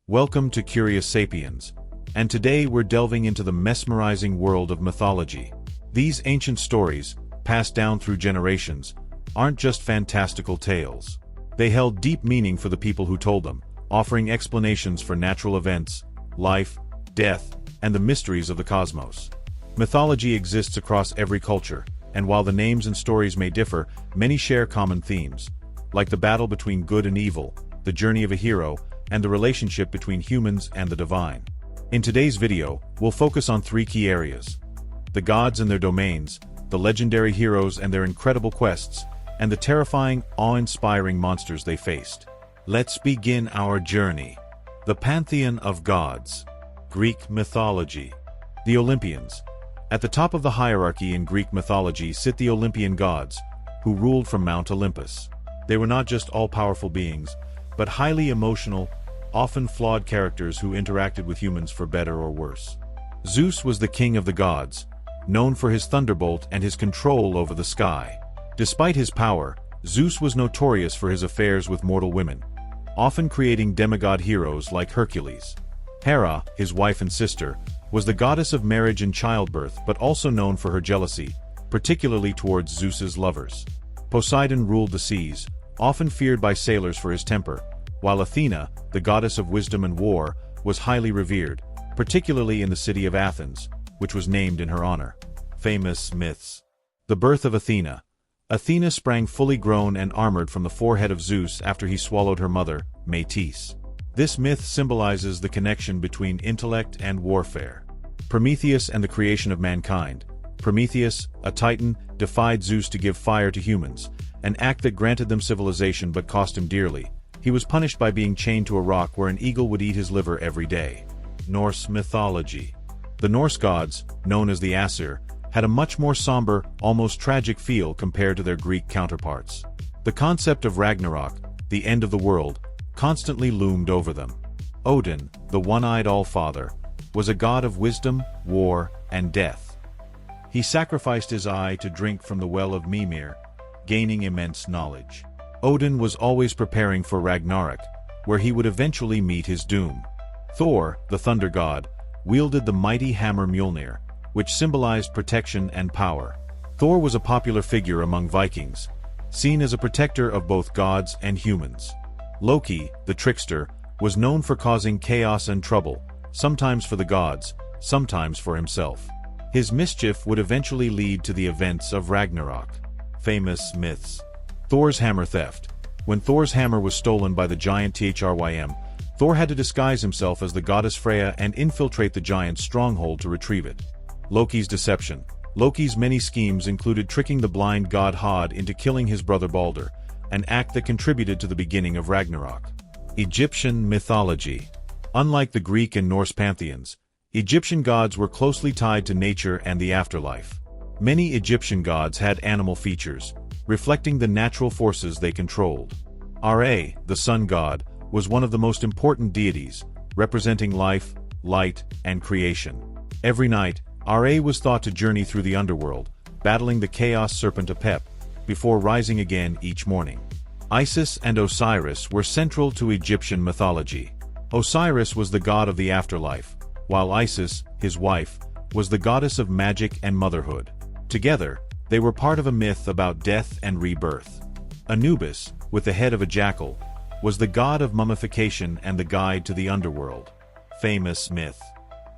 Welcome to Curious Sapiens, and today we're delving into the mesmerizing world of mythology. These ancient stories, passed down through generations, aren't just fantastical tales. They held deep meaning for the people who told them, offering explanations for natural events, life, death, and the mysteries of the cosmos. Mythology exists across every culture, and while the names and stories may differ, many share common themes, like the battle between good and evil, the journey of a hero, and the relationship between humans and the divine. In today's video, we'll focus on three key areas: the gods and their domains, the legendary heroes and their incredible quests, and the terrifying, awe-inspiring monsters they faced. Let's begin our journey. The Pantheon of Gods. Greek mythology. The Olympians. At the top of the hierarchy in Greek mythology sit the Olympian gods, who ruled from Mount Olympus. They were not just all-powerful beings, but highly emotional, often flawed characters who interacted with humans for better or worse. Zeus was the king of the gods, known for his thunderbolt and his control over the sky. Despite his power, Zeus was notorious for his affairs with mortal women, often creating demigod heroes like Hercules. Hera, his wife and sister, was the goddess of marriage and childbirth but also known for her jealousy, particularly towards Zeus's lovers. Poseidon ruled the seas, often feared by sailors for his temper, while Athena, the goddess of wisdom and war, was highly revered, particularly in the city of Athens, which was named in her honor. Famous myths. The birth of Athena. Athena sprang fully grown and armored from the forehead of Zeus after he swallowed her mother, Metis. This myth symbolizes the connection between intellect and warfare. Prometheus and the creation of mankind. Prometheus, a titan, defied Zeus to give fire to humans, an act that granted them civilization but cost him dearly. He was punished by being chained to a rock where an eagle would eat his liver every day. Norse mythology. The Norse gods, known as the Aesir, had a much more somber, almost tragic feel compared to their Greek counterparts. The concept of Ragnarok, the end of the world, constantly loomed over them. Odin, the one-eyed All-Father, was a god of wisdom, war, and death. He sacrificed his eye to drink from the well of Mimir, gaining immense knowledge. Odin was always preparing for Ragnarok, where he would eventually meet his doom. Thor, the thunder god, wielded the mighty hammer Mjolnir, which symbolized protection and power. Thor was a popular figure among Vikings, seen as a protector of both gods and humans. Loki, the trickster, was known for causing chaos and trouble, sometimes for the gods, sometimes for himself. His mischief would eventually lead to the events of Ragnarok. Famous myths. Thor's hammer theft. When Thor's hammer was stolen by the giant Thrym, Thor had to disguise himself as the goddess Freya and infiltrate the giant's stronghold to retrieve it. Loki's deception. Loki's many schemes included tricking the blind god Hod into killing his brother Balder, an act that contributed to the beginning of Ragnarok. Egyptian mythology. Unlike the Greek and Norse pantheons, Egyptian gods were closely tied to nature and the afterlife. Many Egyptian gods had animal features, reflecting the natural forces they controlled. Ra, the sun god, was one of the most important deities, representing life, light, and creation. Every night, Ra was thought to journey through the underworld, battling the chaos serpent Apep, before rising again each morning. Isis and Osiris were central to Egyptian mythology. Osiris was the god of the afterlife, while Isis, his wife, was the goddess of magic and motherhood. Together, they were part of a myth about death and rebirth. Anubis, with the head of a jackal, was the god of mummification and the guide to the underworld. Famous myth.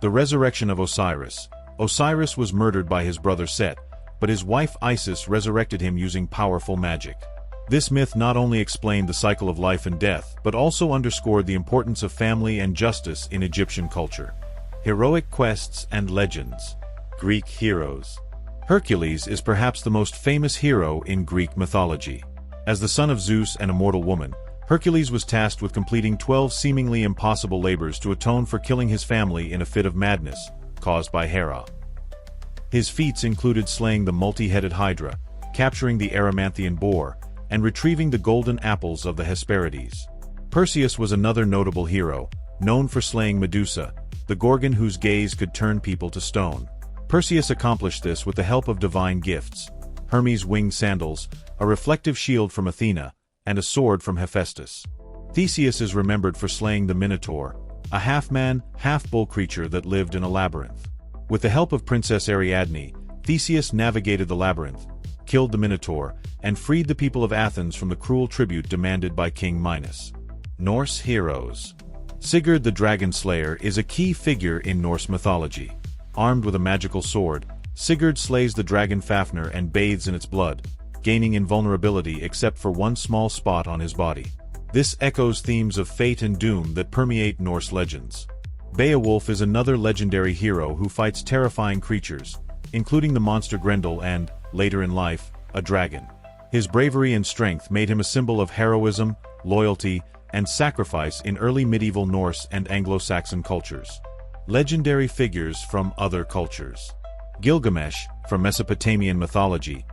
The resurrection of Osiris. Osiris was murdered by his brother Set, but his wife Isis resurrected him using powerful magic. This myth not only explained the cycle of life and death, but also underscored the importance of family and justice in Egyptian culture. Heroic quests and legends. Greek heroes. Hercules is perhaps the most famous hero in Greek mythology. As the son of Zeus and a mortal woman, Hercules was tasked with completing 12 seemingly impossible labors to atone for killing his family in a fit of madness, caused by Hera. His feats included slaying the multi-headed Hydra, capturing the Erymanthian boar, and retrieving the golden apples of the Hesperides. Perseus was another notable hero, known for slaying Medusa, the Gorgon whose gaze could turn people to stone. Perseus accomplished this with the help of divine gifts: Hermes' winged sandals, a reflective shield from Athena, and a sword from Hephaestus. Theseus is remembered for slaying the Minotaur, a half-man, half-bull creature that lived in a labyrinth. With the help of Princess Ariadne, Theseus navigated the labyrinth, killed the Minotaur, and freed the people of Athens from the cruel tribute demanded by King Minos. Norse heroes. Sigurd the Dragon Slayer is a key figure in Norse mythology. Armed with a magical sword, Sigurd slays the dragon Fafnir and bathes in its blood, gaining invulnerability except for one small spot on his body. This echoes themes of fate and doom that permeate Norse legends. Beowulf is another legendary hero who fights terrifying creatures, including the monster Grendel and, later in life, a dragon. His bravery and strength made him a symbol of heroism, loyalty, and sacrifice in early medieval Norse and Anglo-Saxon cultures. Legendary figures from other cultures. Gilgamesh, from Mesopotamian mythology,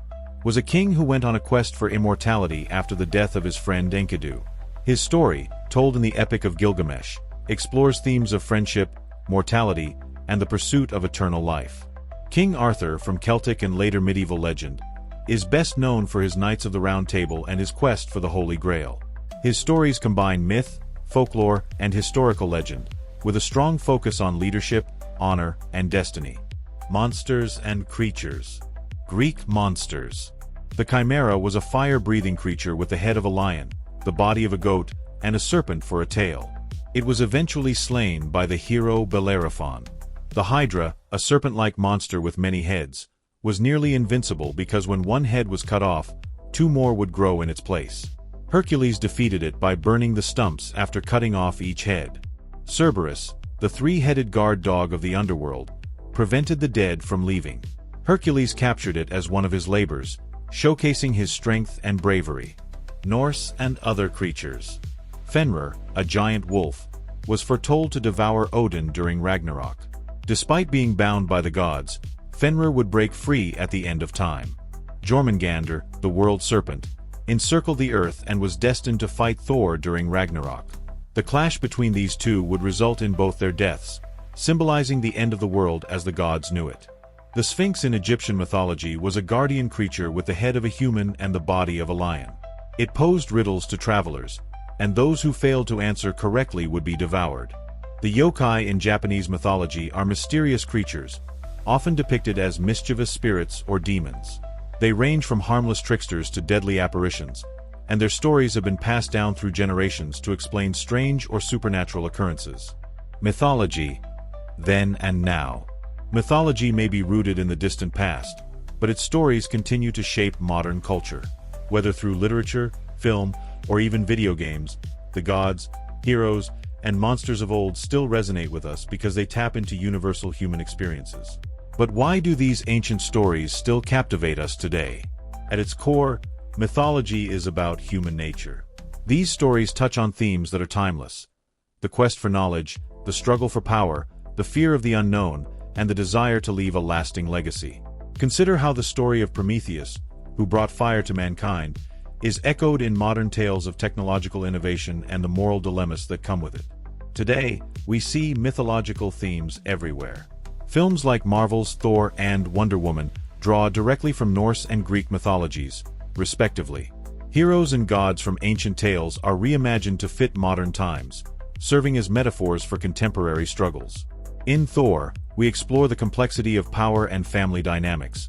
was a king who went on a quest for immortality after the death of his friend Enkidu. His story, told in the Epic of Gilgamesh, explores themes of friendship, mortality, and the pursuit of eternal life. King Arthur, from Celtic and later medieval legend, is best known for his Knights of the Round Table and his quest for the Holy Grail. His stories combine myth, folklore, and historical legend, with a strong focus on leadership, honor, and destiny. Monsters and creatures. Greek monsters. The Chimera was a fire-breathing creature with the head of a lion, the body of a goat, and a serpent for a tail. It was eventually slain by the hero Bellerophon. The Hydra, a serpent-like monster with many heads, was nearly invincible because when one head was cut off, two more would grow in its place. Hercules defeated it by burning the stumps after cutting off each head. Cerberus, the three-headed guard dog of the underworld, prevented the dead from leaving. Hercules captured it as one of his labors, showcasing his strength and bravery. Norse and other creatures. Fenrir, a giant wolf, was foretold to devour Odin during Ragnarok. Despite being bound by the gods, Fenrir would break free at the end of time. Jormungandr, the world serpent, encircled the earth and was destined to fight Thor during Ragnarok. The clash between these two would result in both their deaths, symbolizing the end of the world as the gods knew it. The Sphinx in Egyptian mythology was a guardian creature with the head of a human and the body of a lion. It posed riddles to travelers, and those who failed to answer correctly would be devoured. The yokai in Japanese mythology are mysterious creatures, often depicted as mischievous spirits or demons. They range from harmless tricksters to deadly apparitions, and their stories have been passed down through generations to explain strange or supernatural occurrences. Mythology, then and now. Mythology may be rooted in the distant past, but its stories continue to shape modern culture. Whether through literature, film, or even video games, the gods, heroes, and monsters of old still resonate with us because they tap into universal human experiences. But why do these ancient stories still captivate us today? At its core, mythology is about human nature. These stories touch on themes that are timeless: the quest for knowledge, the struggle for power, the fear of the unknown, and the desire to leave a lasting legacy. Consider how the story of Prometheus, who brought fire to mankind, is echoed in modern tales of technological innovation and the moral dilemmas that come with it. Today, we see mythological themes everywhere. Films like Marvel's Thor and Wonder Woman draw directly from Norse and Greek mythologies, respectively. Heroes and gods from ancient tales are reimagined to fit modern times, serving as metaphors for contemporary struggles. In Thor, we explore the complexity of power and family dynamics,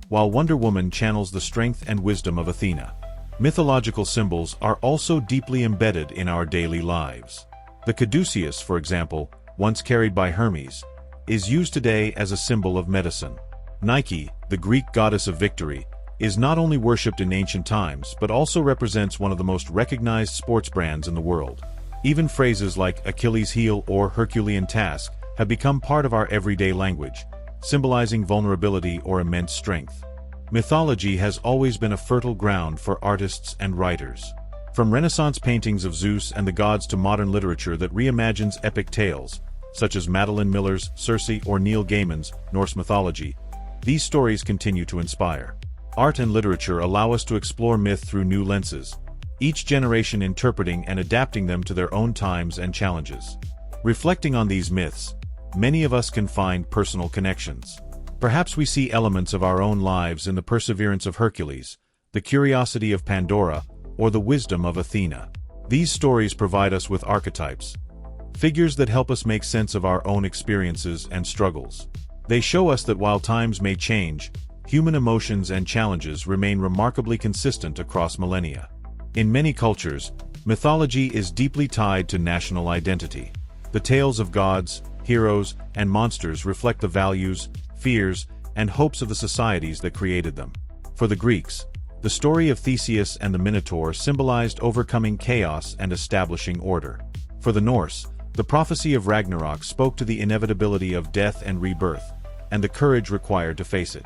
while Wonder Woman channels the strength and wisdom of Athena. Mythological symbols are also deeply embedded in our daily lives. The caduceus, for example, once carried by Hermes, is used today as a symbol of medicine. Nike, the Greek goddess of victory, is not only worshipped in ancient times but also represents one of the most recognized sports brands in the world. Even phrases like Achilles' heel or Herculean task have become part of our everyday language, symbolizing vulnerability or immense strength. Mythology has always been a fertile ground for artists and writers. From Renaissance paintings of Zeus and the gods to modern literature that reimagines epic tales, such as Madeline Miller's Circe or Neil Gaiman's Norse mythology, these stories continue to inspire. Art and literature allow us to explore myth through new lenses, each generation interpreting and adapting them to their own times and challenges. Reflecting on these myths, many of us can find personal connections. Perhaps we see elements of our own lives in the perseverance of Hercules, the curiosity of Pandora, or the wisdom of Athena. These stories provide us with archetypes, figures that help us make sense of our own experiences and struggles. They show us that while times may change, human emotions and challenges remain remarkably consistent across millennia. In many cultures, mythology is deeply tied to national identity. The tales of gods, heroes, and monsters reflect the values, fears, and hopes of the societies that created them. For the Greeks, the story of Theseus and the Minotaur symbolized overcoming chaos and establishing order. For the Norse, the prophecy of Ragnarok spoke to the inevitability of death and rebirth, and the courage required to face it.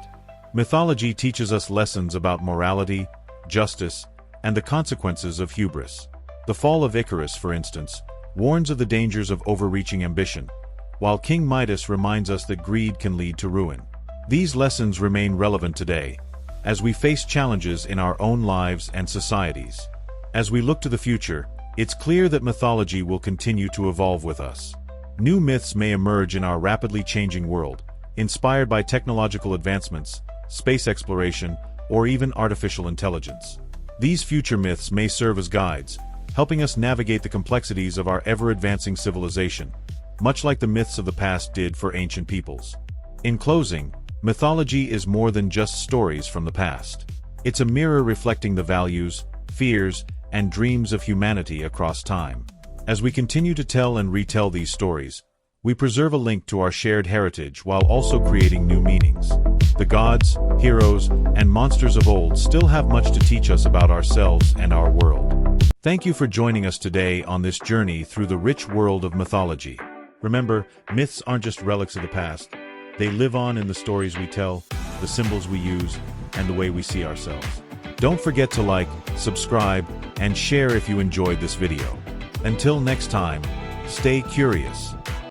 Mythology teaches us lessons about morality, justice, and the consequences of hubris. The Fall of Icarus, for instance, warns of the dangers of overreaching ambition, while King Midas reminds us that greed can lead to ruin. These lessons remain relevant today, as we face challenges in our own lives and societies. As we look to the future, it's clear that mythology will continue to evolve with us. New myths may emerge in our rapidly changing world, inspired by technological advancements, space exploration, or even artificial intelligence. These future myths may serve as guides, helping us navigate the complexities of our ever-advancing civilization, much like the myths of the past did for ancient peoples. In closing, mythology is more than just stories from the past. It's a mirror reflecting the values, fears, and dreams of humanity across time. As we continue to tell and retell these stories, we preserve a link to our shared heritage while also creating new meanings. The gods, heroes, and monsters of old still have much to teach us about ourselves and our world. Thank you for joining us today on this journey through the rich world of mythology. Remember, myths aren't just relics of the past. They live on in the stories we tell, the symbols we use, and the way we see ourselves. Don't forget to like, subscribe, and share if you enjoyed this video. Until next time, stay curious.